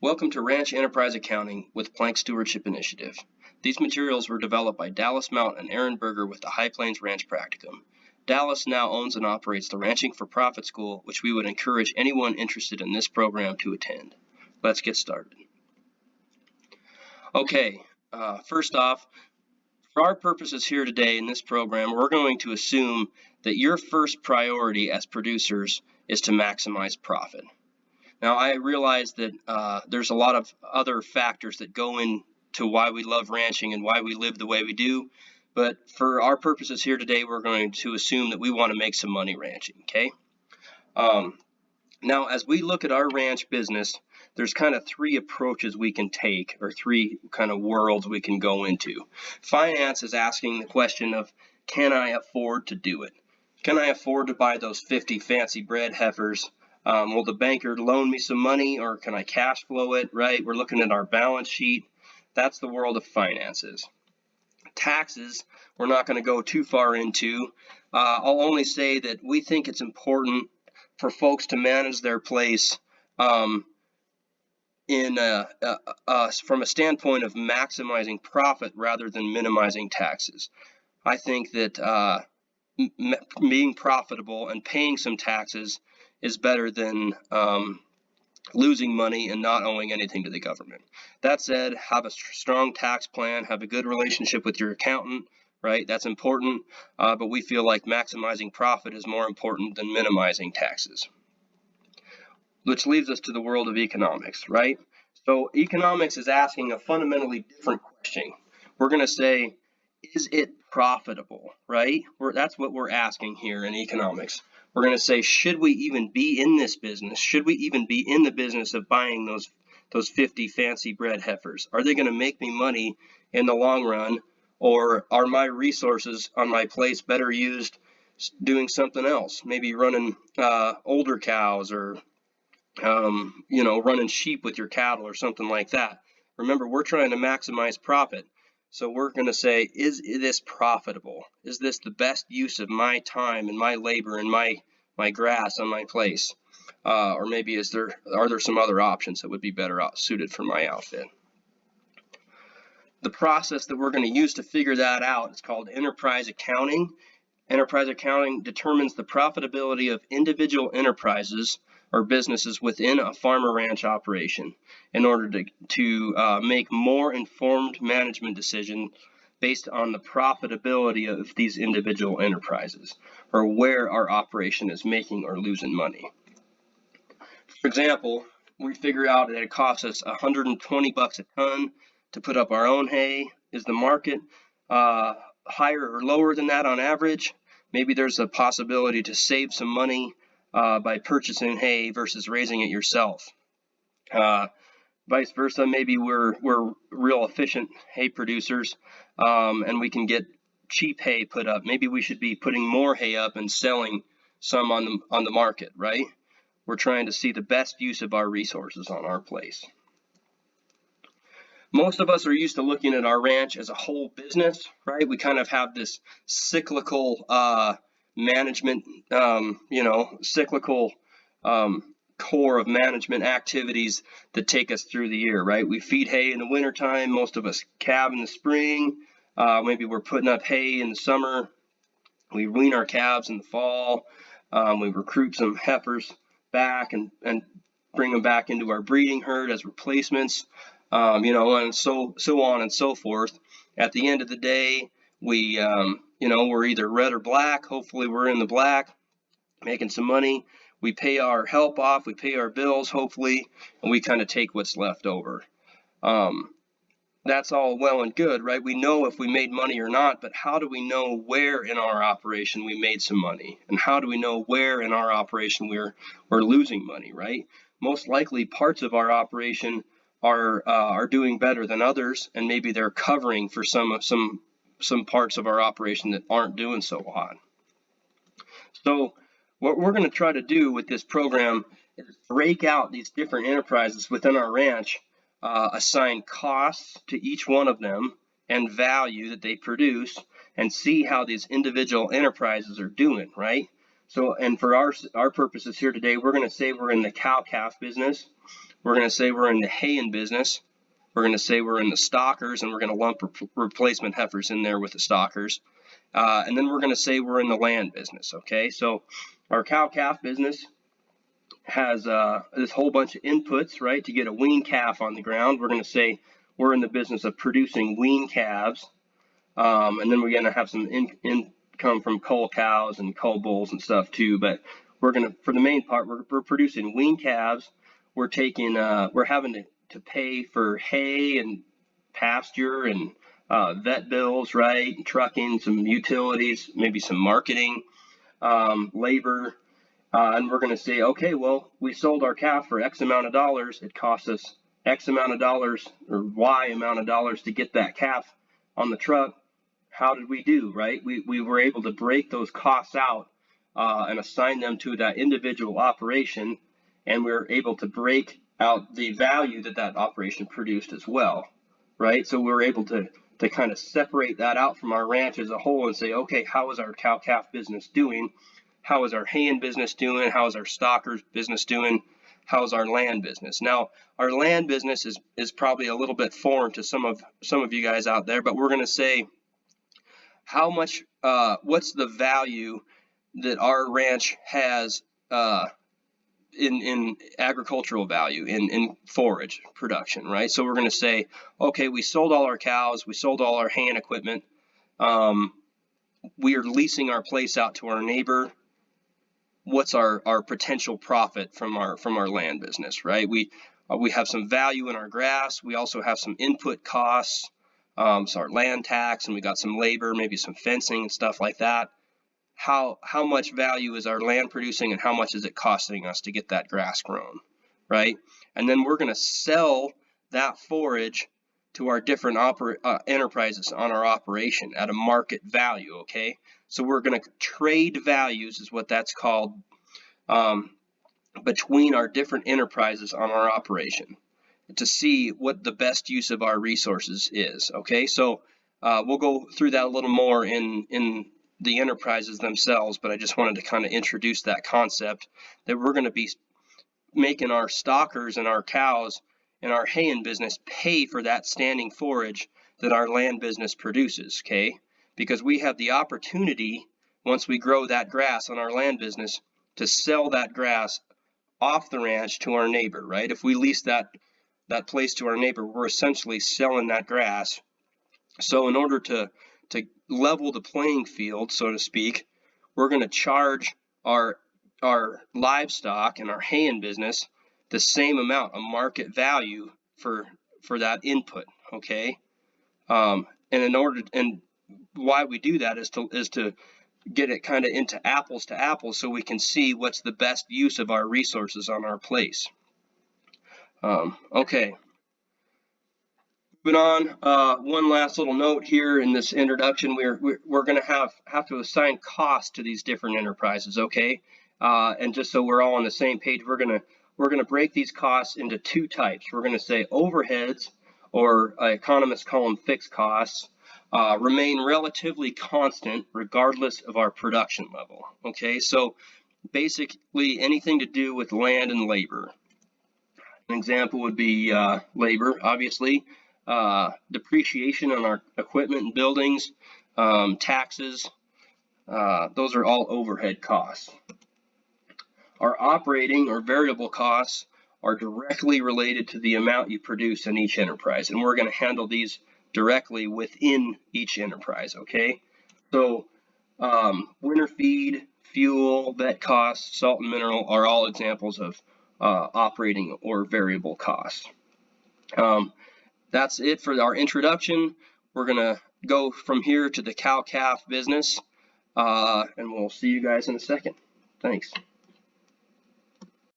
Welcome to Ranch Enterprise Accounting with Plank Stewardship Initiative. These materials were developed by Dallas Mount and Aaron Berger with the High Plains Ranch Practicum. Dallas now owns and operates the Ranching for Profit School, which we would encourage anyone interested in this program to attend. Let's get started. Okay, first off, for our purposes here today in this program, we're going to assume that your first priority as producers is to maximize profit. Now, I realize that there's a lot of other factors that go into why we love ranching and why we live the way we do, but for our purposes here today, we're going to assume that we want to make some money ranching, okay? Now, as we look at our ranch business, there's kind of three approaches we can take, or three kind of worlds we can go into. Finance is asking the question of, can I afford to do it? Can I afford to buy those 50 fancy bred heifers? Will the banker loan me some money, or can I cash flow it, right? We're looking at our balance sheet. That's the world of finances. Taxes, we're not going to go too far into. I'll only say that we think it's important for folks to manage their place from a standpoint of maximizing profit rather than minimizing taxes. I think that being profitable and paying some taxes is better than losing money and not owing anything to the government. That said, have a strong tax plan, have a good relationship with your accountant, right? That's important, but we feel like maximizing profit is more important than minimizing taxes. Which leads us to the world of economics, right? So economics is asking a fundamentally different question. We're going to say, is it profitable, right? That's what we're asking here in economics. We're going to say, should we even be in this business? Should we even be in the business of buying those 50 fancy bred heifers? Are they going to make me money in the long run, or are my resources on my place better used doing something else? Maybe running older cows, or running sheep with your cattle or something like that. Remember, we're trying to maximize profit. So we're going to say, is this profitable? Is this the best use of my time and my labor and my grass on my place? Or maybe are there some other options that would be better suited for my outfit? The process that we're going to use to figure that out is called enterprise accounting. Enterprise accounting determines the profitability of individual enterprises or businesses within a farm or ranch operation in order to make more informed management decisions based on the profitability of these individual enterprises, or where our operation is making or losing money. For example, we figure out that it costs us $120 a ton to put up our own hay. Is the market higher or lower than that on average? Maybe there's a possibility to save some money by purchasing hay versus raising it yourself. Vice versa, maybe we're real efficient hay producers and we can get cheap hay put up. Maybe we should be putting more hay up and selling some on the market, right? We're trying to see the best use of our resources on our place. Most of us are used to looking at our ranch as a whole business, right? We kind of have this cyclical management, cyclical core of management activities that take us through the year, right? We feed hay in the wintertime. Most of us calve in the spring. Maybe we're putting up hay in the summer. We wean our calves in the fall. We recruit some heifers back and bring them back into our breeding herd as replacements, and so on and so forth. At the end of the day, we're either red or black. Hopefully we're in the black, making some money. We pay our help off, we pay our bills, hopefully, and we kind of take what's left over. That's all well and good, right? We know if we made money or not, but how do we know where in our operation we made some money? And how do we know where in our operation we're losing money, right? Most likely parts of our operation are doing better than others, and maybe they're covering for some parts of our operation that aren't doing so hot. So what we're going to try to do with this program is break out these different enterprises within our ranch, assign costs to each one of them and value that they produce, and see how these individual enterprises are doing, right? So, and for our purposes here today, we're going to say we're in the cow-calf business. We're going to say we're in the haying business. We're going to say we're in the stockers, and we're going to lump replacement heifers in there with the stockers. And then we're going to say we're in the land business, okay? So our cow-calf business has this whole bunch of inputs, right, to get a wean calf on the ground. We're going to say we're in the business of producing wean calves. And then we're going to have some income from cull cows and cull bulls and stuff too. But we're going to, for the main part, we're producing wean calves. We're taking, we're having to pay for hay and pasture and vet bills, right? And trucking, some utilities, maybe some marketing, labor. And we're going to say, okay, well, we sold our calf for X amount of dollars. It cost us X amount of dollars or Y amount of dollars to get that calf on the truck. How did we do, right? We were able to break those costs out and assign them to that individual operation, and we were able to break out the value that that operation produced as well, right? So we were able to kind of separate that out from our ranch as a whole and say, okay, how is our cow-calf business doing? How is our haying business doing? How is our stockers business doing? How is our land business? Now, our land business is probably a little bit foreign to some of you guys out there, but we're going to say how much, what's the value that our ranch has in agricultural value, in forage production, right? So we're going to say, okay, we sold all our cows, we sold all our haying equipment, we are leasing our place out to our neighbor. What's our potential profit from our land business, right? We have some value in our grass. We also have some input costs, so our land tax, and we got some labor, maybe some fencing and stuff like that. How much value is our land producing, and how much is it costing us to get that grass grown, right? And then we're going to sell that forage to our different enterprises on our operation at a market value, okay? So we're going to trade values, is what that's called, between our different enterprises on our operation to see what the best use of our resources is, okay? So we'll go through that a little more in the enterprises themselves, but I just wanted to kind of introduce that concept that we're going to be making our stockers and our cows and our haying business pay for that standing forage that our land business produces, okay? Because we have the opportunity, once we grow that grass on our land business, to sell that grass off the ranch to our neighbor, right? If we lease that place to our neighbor, we're essentially selling that grass. So in order to level the playing field, so to speak, we're going to charge our livestock and our haying business the same amount, a market value for that input, okay? And why we do that is to get it kind of into apples to apples, so we can see what's the best use of our resources on our place. Okay. Moving on, one last little note here in this introduction. We're going to have to assign costs to these different enterprises, okay? And just so we're all on the same page, we're going to break these costs into two types. We're going to say overheads, or economists call them fixed costs, remain relatively constant regardless of our production level, okay? So basically anything to do with land and labor. An example would be labor, obviously. Depreciation on our equipment and buildings, taxes, those are all overhead costs. Our operating or variable costs are directly related to the amount you produce in each enterprise, and we're going to handle these directly within each enterprise, okay? So winter feed, fuel, vet costs, salt and mineral are all examples of operating or variable costs. That's it for our introduction. We're going to go from here to the cow-calf business, and we'll see you guys in a second. Thanks.